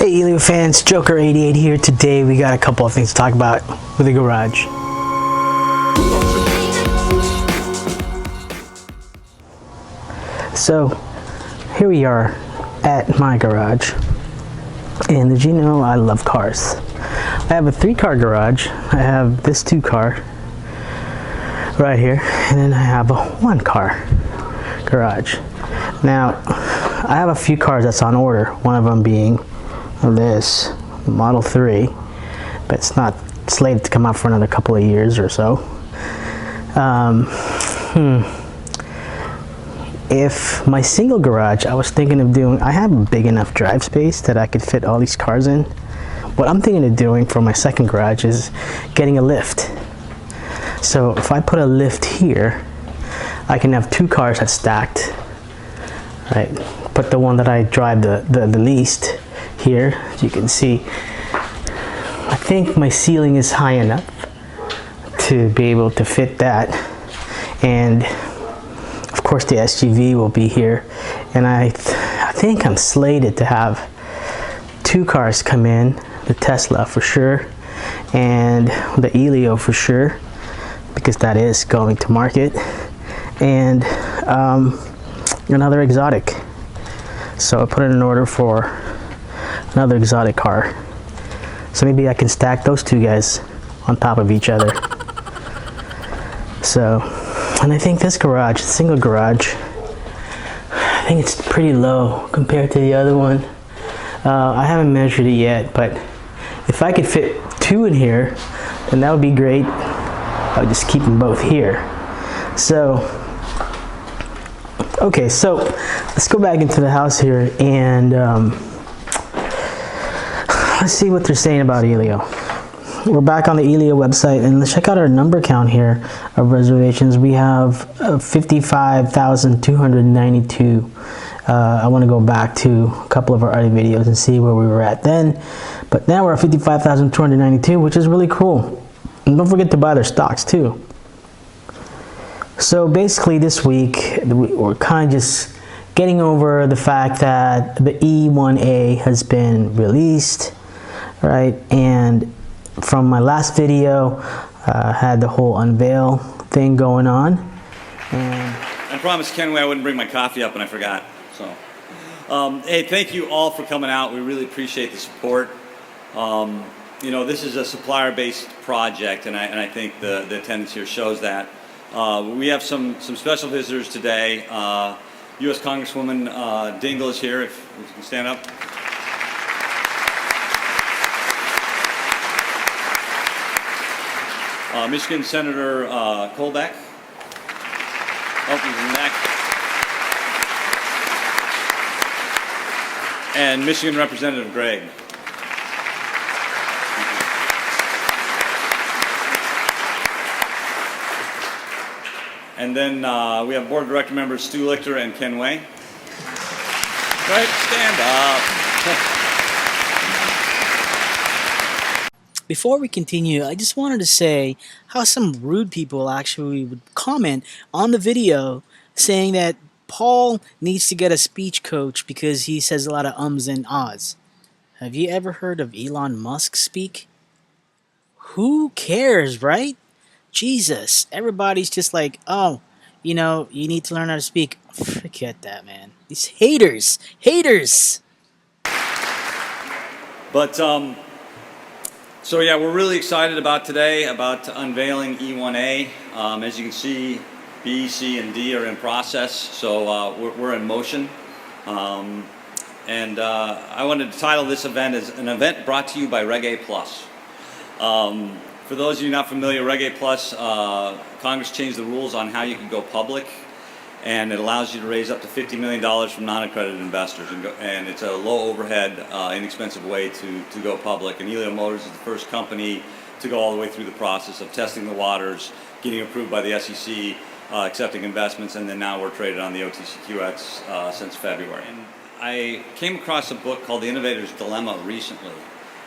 Hey Elio fans, Joker88 here. Today we got a couple of things to talk about with the garage. So here we are at my garage, and did you know I love cars? I have a 3-car garage. I have this 2-car right here, and then I have a 1-car garage. Now I have a few cars that's on order, one of them being this Model 3, but it's not slated to come out for another couple of years or so. If my single garage, I was thinking of doing, I have a big enough drive space that I could fit all these cars in. What I'm thinking of doing for my second garage is getting a lift. So if I put a lift here, I can have 2 cars that's stacked, right? Put the one that I drive the least here, as you can see. I think my ceiling is high enough to be able to fit that, and of course the SUV will be here, and I think I'm slated to have 2 cars come in, the Tesla for sure, and the Elio for sure, because that is going to market, and another exotic. So I put in an order for another exotic car. So maybe I can stack those 2 guys on top of each other. So, and I think this garage, the single garage, I think it's pretty low compared to the other one. I haven't measured it yet, but if I could fit 2 in here, then that would be great. I would just keep them both here. So, okay, so let's go back into the house here and let's see what they're saying about Elio. We're back on the Elio website, and let's check out our number count here of reservations. We have 55,292. I want to go back to a couple of our other videos and see where we were at then. But now we're at 55,292, which is really cool. And don't forget to buy their stocks too. So basically this week, we're kind of just getting over the fact that the E1A has been released, right? And from my last video, had the whole Unveil thing going on. And I promised Kenway I wouldn't bring my coffee up, and I forgot. So, hey, thank you all for coming out. We really appreciate the support. You know, this is a supplier-based project, and I think the attendance here shows that. We have some special visitors today. U.S. Congresswoman Dingell is here, if you can stand up. Michigan Senator Kolbeck. Oh, he's in the back. And Michigan Representative Gregg. And then we have Board of Director members Stu Lichter and Ken Way. Right, stand up. Before we continue, I just wanted to say how some rude people actually would comment on the video saying that Paul needs to get a speech coach because he says a lot of ums and ahs. Have you ever heard of Elon Musk speak? Who cares, right? Jesus, everybody's just like, oh, you know, you need to learn how to speak. Forget that, man. These haters. But, so yeah, we're really excited about today, about unveiling E1A. As you can see, B, C, and D are in process, so we're in motion. And I wanted to title this event as an event brought to you by Reggae Plus. For those of you not familiar, Reggae Plus, Congress changed the rules on how you can go public, and it allows you to raise up to $50 million from non-accredited investors, and it's a low overhead, inexpensive way to go public. And Elio Motors is the first company to go all the way through the process of testing the waters, getting approved by the SEC, accepting investments, and then now we're traded on the OTCQX since February. And I came across a book called The Innovator's Dilemma recently,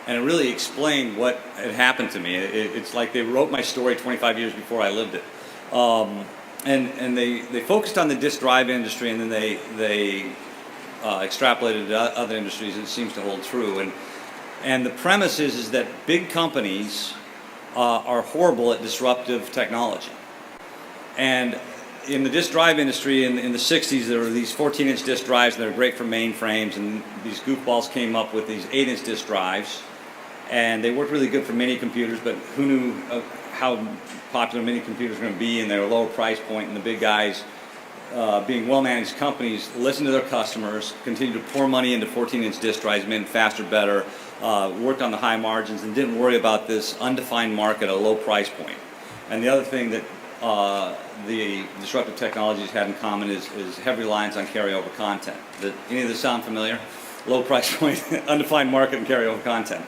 and it really explained what had happened to me. It's like they wrote my story 25 years before I lived it. And they focused on the disk drive industry, and then they extrapolated to other industries, it seems to hold true. And the premise is that big companies are horrible at disruptive technology. And in the disk drive industry in the 60s, there were these 14-inch disk drives, and they were great for mainframes, and these goofballs came up with these 8-inch disk drives, and they worked really good for mini computers, but who knew how popular mini computers were going to be, and they were a lower price point, and the big guys, being well-managed companies, listened to their customers, continued to pour money into 14-inch disk drives, made them faster, better, worked on the high margins, and didn't worry about this undefined market at a low price point. And the other thing that the disruptive technologies had in common is heavy reliance on carryover content. Any of this sound familiar? Low price point, undefined market, and carryover content.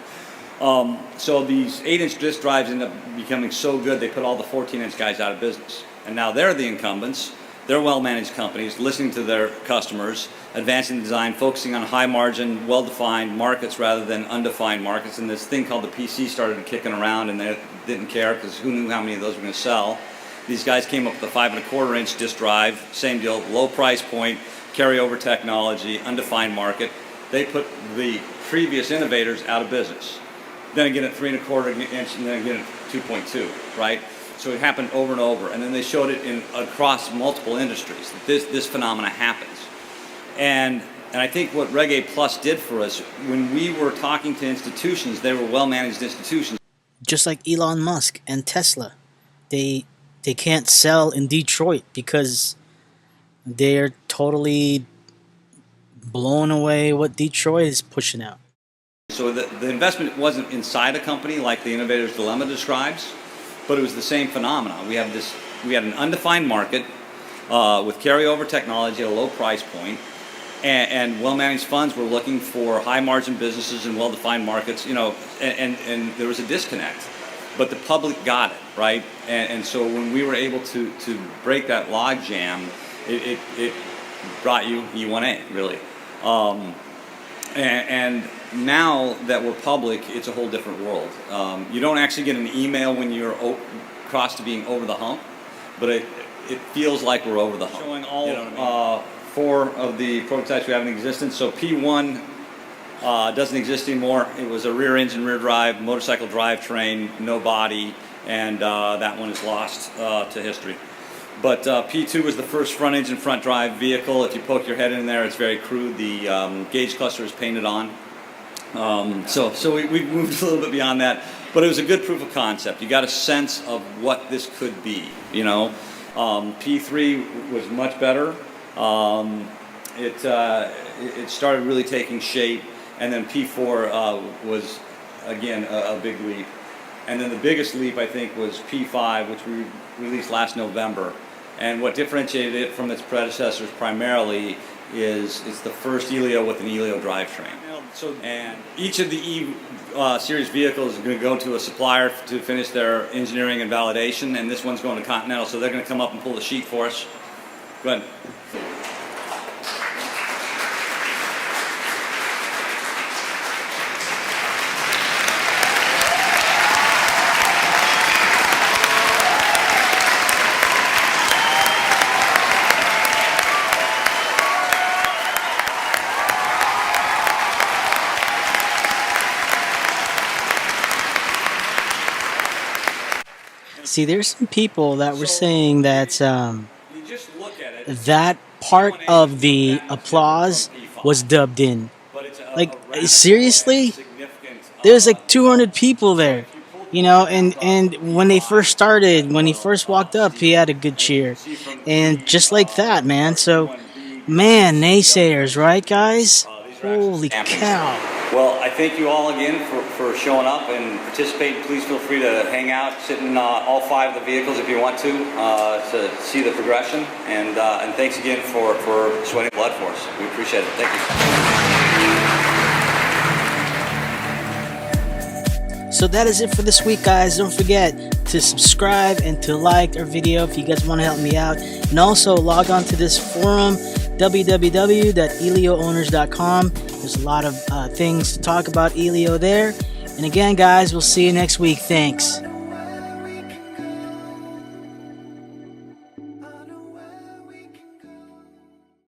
So these 8-inch disk drives end up becoming so good they put all the 14-inch guys out of business. And now they're the incumbents. They're well-managed companies, listening to their customers, advancing the design, focusing on high-margin, well-defined markets rather than undefined markets. And this thing called the PC started kicking around, and they didn't care because who knew how many of those were going to sell. These guys came up with a 5.25-inch disk drive, same deal, low price point, carryover technology, undefined market. They put the previous innovators out of business. Then again at 3.25-inch, and then again at 2.2, right? So it happened over and over, and then they showed it across multiple industries. This phenomena happens, and I think what Reg A Plus did for us, when we were talking to institutions, they were well-managed institutions. Just like Elon Musk and Tesla, they can't sell in Detroit because they're totally blowing away what Detroit is pushing out. So the investment wasn't inside a company like the Innovator's Dilemma describes, but it was the same phenomena. We had an undefined market with carryover technology at a low price point, and well-managed funds were looking for high-margin businesses and well-defined markets, and there was a disconnect. But the public got it, right? And so when we were able to break that log jam, it brought you E1A, really. And now that we're public, it's a whole different world. You don't actually get an email when you're cross to being over the hump, but it feels like we're over the hump. Showing all 4 of the prototypes we have in existence. So P1 doesn't exist anymore. It was a rear engine, rear drive, motorcycle drivetrain, no body, and that one is lost to history. But P2 was the first front engine, front drive vehicle. If you poke your head in there, it's very crude. The gauge cluster is painted on. So we moved a little bit beyond that, but it was a good proof of concept. You got a sense of what this could be, P3 was much better. It started really taking shape, and then P4 was, again, a big leap. And then the biggest leap, I think, was P5, which we released last November. And what differentiated it from its predecessors primarily is it's the first Elio with an Elio drivetrain. And each of the E series vehicles is going to go to a supplier to finish their engineering and validation, and this one's going to Continental, so they're going to come up and pull the sheet for us. Go ahead. See, there's some people that were saying that that part of the applause was dubbed in. Like, seriously? There's like 200 people there, and when they first started, when he first walked up, he had a good cheer. And just like that, man. So, man, naysayers, right, guys? Holy cow. Well, I thank you all again for showing up and participating. Please feel free to hang out, sit in all 5 of the vehicles if you want to see the progression. And thanks again for sweating blood for us. We appreciate it. Thank you. So that is it for this week, guys. Don't forget to subscribe and to like our video if you guys want to help me out. And also log on to this forum, www.eliowners.com. There's a lot of things to talk about Elio there. And again, guys, we'll see you next week. Thanks.